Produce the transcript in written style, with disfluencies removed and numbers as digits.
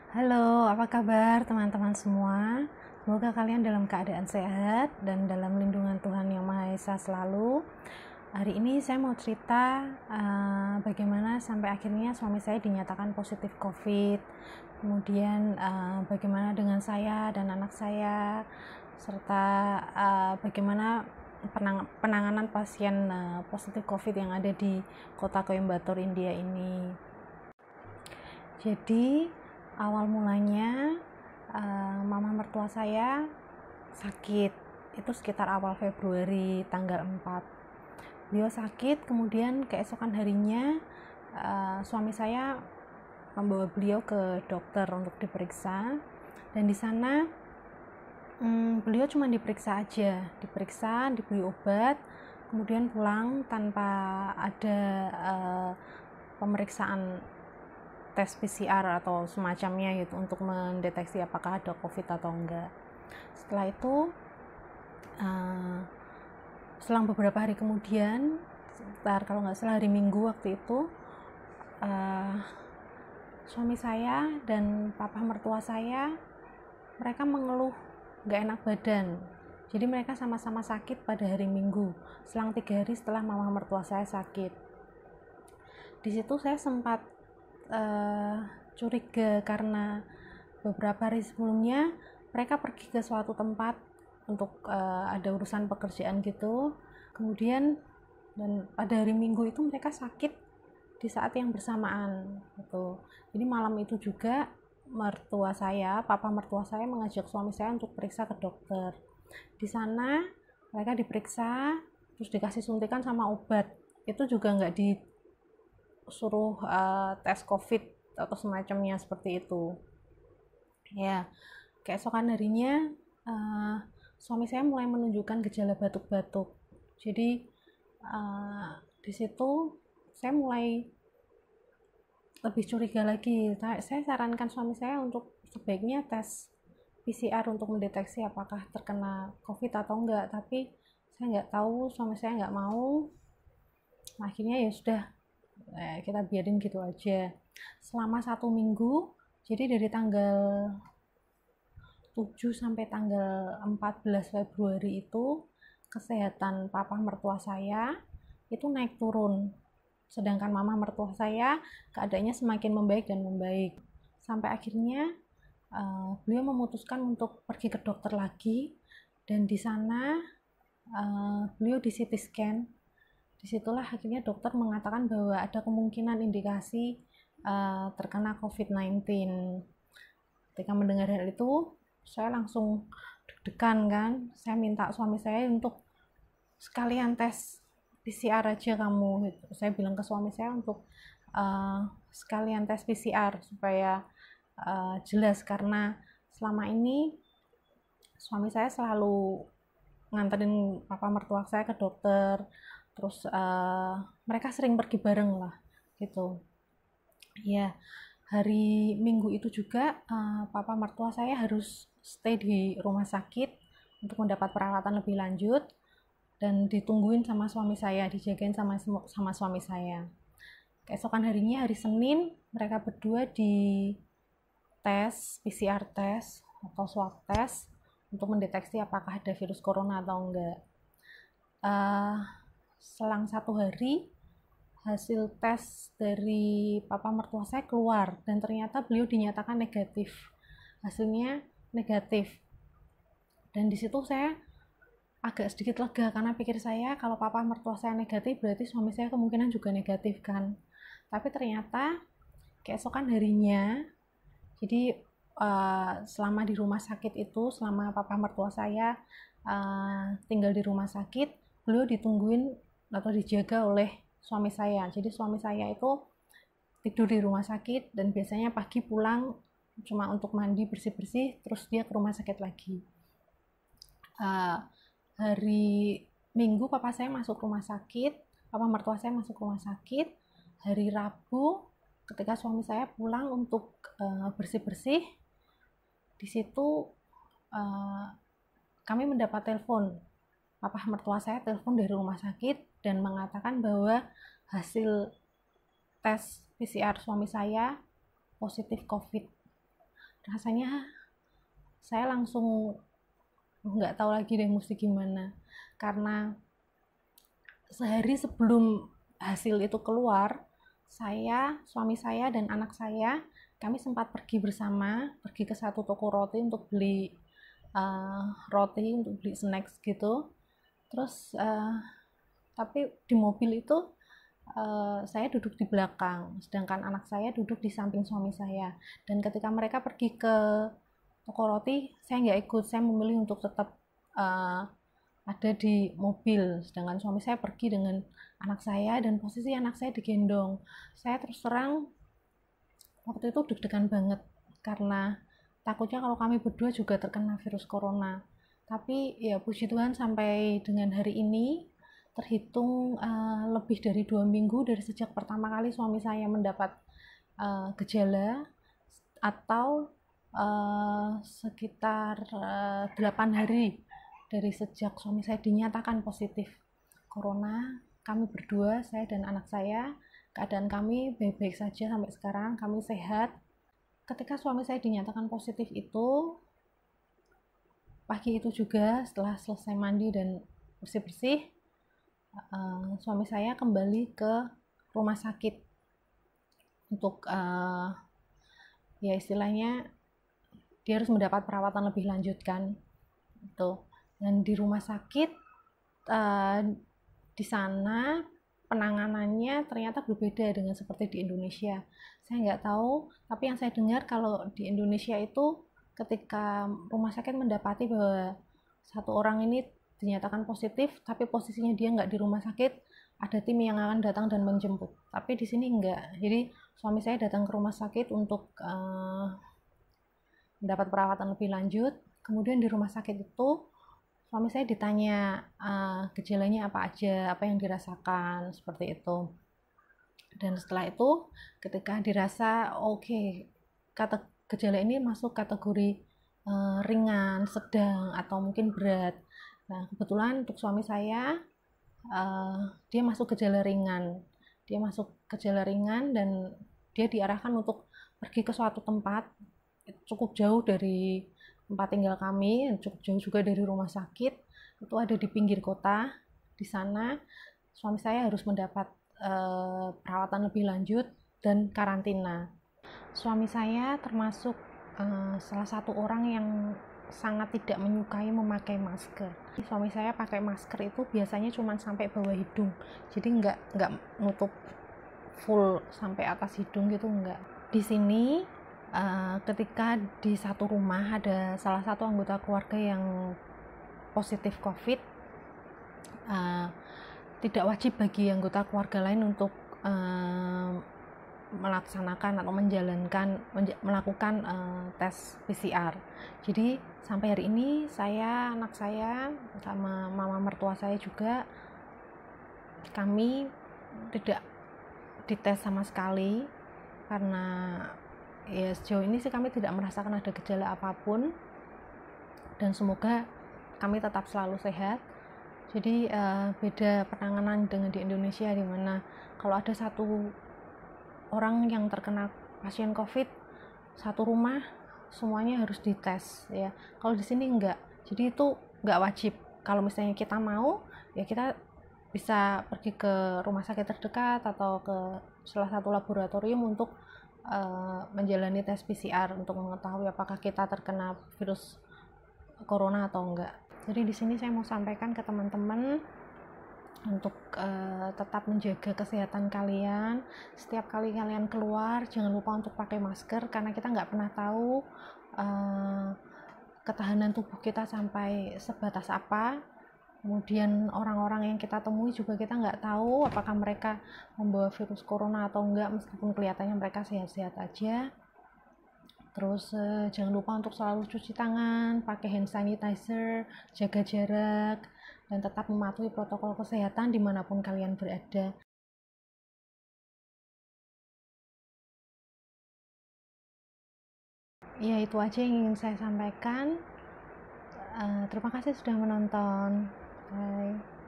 Halo, apa kabar teman-teman semua? Semoga kalian dalam keadaan sehat dan dalam lindungan Tuhan Yang Maha Esa selalu. Hari ini saya mau cerita bagaimana sampai akhirnya suami saya dinyatakan positif COVID. Kemudian bagaimana dengan saya dan anak saya, serta bagaimana penanganan pasien positif COVID yang ada di kota Coimbatore, India ini. Jadi awal mulanya mama mertua saya sakit itu sekitar awal Februari tanggal 4. Beliau sakit, kemudian keesokan harinya suami saya membawa beliau ke dokter untuk diperiksa, dan di sana beliau cuma diperiksa aja, diberi obat, kemudian pulang tanpa ada pemeriksaan tes PCR atau semacamnya gitu untuk mendeteksi apakah ada COVID atau enggak. Setelah itu selang beberapa hari kemudian, sekitar kalau nggak salah hari Minggu waktu itu, suami saya dan papa mertua saya mereka mengeluh nggak enak badan. Jadi mereka sama-sama sakit pada hari Minggu, selang 3 hari setelah mama mertua saya sakit. Di situ saya sempat curiga karena beberapa hari sebelumnya mereka pergi ke suatu tempat untuk ada urusan pekerjaan gitu. Kemudian dan pada hari Minggu itu mereka sakit di saat yang bersamaan gitu. Jadi malam itu juga papa mertua saya mengajak suami saya untuk periksa ke dokter. Di sana mereka diperiksa, terus dikasih suntikan sama obat. Itu juga nggak disuruh tes COVID atau semacamnya seperti itu. Ya, keesokan harinya suami saya mulai menunjukkan gejala batuk-batuk. Jadi di situ saya mulai lebih curiga lagi. Saya sarankan suami saya untuk sebaiknya tes PCR untuk mendeteksi apakah terkena COVID atau enggak, tapi saya nggak tahu, suami saya nggak mau. Akhirnya ya sudah, kita biarin gitu aja selama 1 minggu. Jadi dari tanggal 7 sampai tanggal 14 Februari itu kesehatan papa mertua saya itu naik turun, sedangkan mama mertua saya keadaannya semakin membaik dan membaik, sampai akhirnya beliau memutuskan untuk pergi ke dokter lagi, dan di sana beliau di CT scan. Disitulah akhirnya dokter mengatakan bahwa ada kemungkinan indikasi terkena COVID-19. Ketika mendengar hal itu, saya langsung deg-degan kan. Saya minta suami saya untuk sekalian tes PCR aja kamu gitu. Saya bilang ke suami saya untuk sekalian tes PCR supaya jelas, karena selama ini suami saya selalu nganterin papa mertua saya ke dokter, terus mereka sering pergi bareng lah gitu ya. Hari Minggu itu juga papa mertua saya harus stay di rumah sakit untuk mendapat perawatan lebih lanjut dan ditungguin sama suami saya, dijagain sama suami saya. Keesokan harinya, hari Senin, mereka berdua di tes PCR tes atau swab tes untuk mendeteksi apakah ada virus corona atau enggak. Selang 1 hari hasil tes dari papa mertua saya keluar dan ternyata beliau dinyatakan negatif, hasilnya negatif. Dan di situ saya agak sedikit lega, karena pikir saya kalau papa mertua saya negatif berarti suami saya kemungkinan juga negatif kan. Tapi ternyata keesokan harinya, jadi selama di rumah sakit itu, selama papa mertua saya tinggal di rumah sakit, beliau ditungguin atau dijaga oleh suami saya. Jadi suami saya itu tidur di rumah sakit dan biasanya pagi pulang cuma untuk mandi bersih-bersih, terus dia ke rumah sakit lagi. Hari Minggu papa saya masuk rumah sakit, papa mertua saya masuk rumah sakit. Hari Rabu ketika suami saya pulang untuk bersih-bersih, di situ kami mendapat telepon. Papa mertua saya telepon dari rumah sakit dan mengatakan bahwa hasil tes PCR suami saya positif COVID. rasanya saya langsung nggak tahu lagi deh mesti gimana, karena sehari sebelum hasil itu keluar, suami saya dan anak saya, kami sempat pergi ke satu toko roti untuk beli roti, untuk beli snacks gitu. Terus tapi di mobil itu saya duduk di belakang, sedangkan anak saya duduk di samping suami saya. Dan ketika mereka pergi ke toko roti, saya nggak ikut. Saya memilih untuk tetap ada di mobil, sedangkan suami saya pergi dengan anak saya, dan posisi anak saya digendong. Saya terus terang waktu itu deg-degan banget, karena takutnya kalau kami berdua juga terkena virus corona. Tapi ya puji Tuhan, sampai dengan hari ini terhitung lebih dari 2 minggu dari sejak pertama kali suami saya mendapat gejala, atau sekitar 8 hari dari sejak suami saya dinyatakan positif corona. Kami berdua, saya dan anak saya, keadaan kami baik-baik saja sampai sekarang, kami sehat. Ketika suami saya dinyatakan positif itu, pagi itu juga setelah selesai mandi dan bersih-bersih, suami saya kembali ke rumah sakit untuk ya istilahnya dia harus mendapat perawatan lebih lanjut kan itu. Dan di rumah sakit di sana penanganannya ternyata berbeda dengan seperti di Indonesia. Saya nggak tahu, tapi yang saya dengar kalau di Indonesia itu ketika rumah sakit mendapati bahwa satu orang ini dinyatakan positif, tapi posisinya dia nggak di rumah sakit, ada tim yang akan datang dan menjemput. Tapi di sini enggak. Jadi suami saya datang ke rumah sakit untuk mendapat perawatan lebih lanjut. Kemudian di rumah sakit itu suami saya ditanya gejalanya apa aja, apa yang dirasakan, seperti itu. Dan setelah itu ketika dirasa oke, gejala ini masuk kategori ringan, sedang, atau mungkin berat. Nah, kebetulan untuk suami saya dia masuk gejala ringan. Dan dia diarahkan untuk pergi ke suatu tempat cukup jauh dari tempat tinggal kami, cukup jauh juga dari rumah sakit. Itu ada di pinggir kota. Di sana suami saya harus mendapat perawatan lebih lanjut dan karantina. Suami saya termasuk salah satu orang yang sangat tidak menyukai memakai masker. Suami saya pakai masker itu biasanya cuma sampai bawah hidung, jadi nggak nutup full sampai atas hidung gitu, nggak. Di sini ketika di satu rumah ada salah satu anggota keluarga yang positif COVID, tidak wajib bagi anggota keluarga lain untuk melaksanakan atau melakukan tes PCR. Jadi sampai hari ini saya, anak saya, sama mama mertua saya juga, kami tidak dites sama sekali, karena ya sejauh ini sih kami tidak merasakan ada gejala apapun, dan semoga kami tetap selalu sehat. Jadi beda penanganan dengan di Indonesia, di mana kalau ada satu orang yang terkena pasien COVID, satu rumah semuanya harus dites ya. Kalau di sini enggak, jadi itu enggak wajib. Kalau misalnya kita mau, ya kita bisa pergi ke rumah sakit terdekat atau ke salah satu laboratorium untuk menjalani tes PCR untuk mengetahui apakah kita terkena virus corona atau enggak. Jadi di sini saya mau sampaikan ke teman-teman untuk tetap menjaga kesehatan kalian. Setiap kali kalian keluar, jangan lupa untuk pakai masker, karena kita nggak pernah tahu ketahanan tubuh kita sampai sebatas apa. Kemudian orang-orang yang kita temui juga kita nggak tahu apakah mereka membawa virus corona atau enggak, meskipun kelihatannya mereka sehat-sehat aja. Terus jangan lupa untuk selalu cuci tangan, pakai hand sanitizer, jaga jarak, dan tetap mematuhi protokol kesehatan dimanapun kalian berada. Ya, itu aja yang ingin saya sampaikan. Terima kasih sudah menonton. Bye.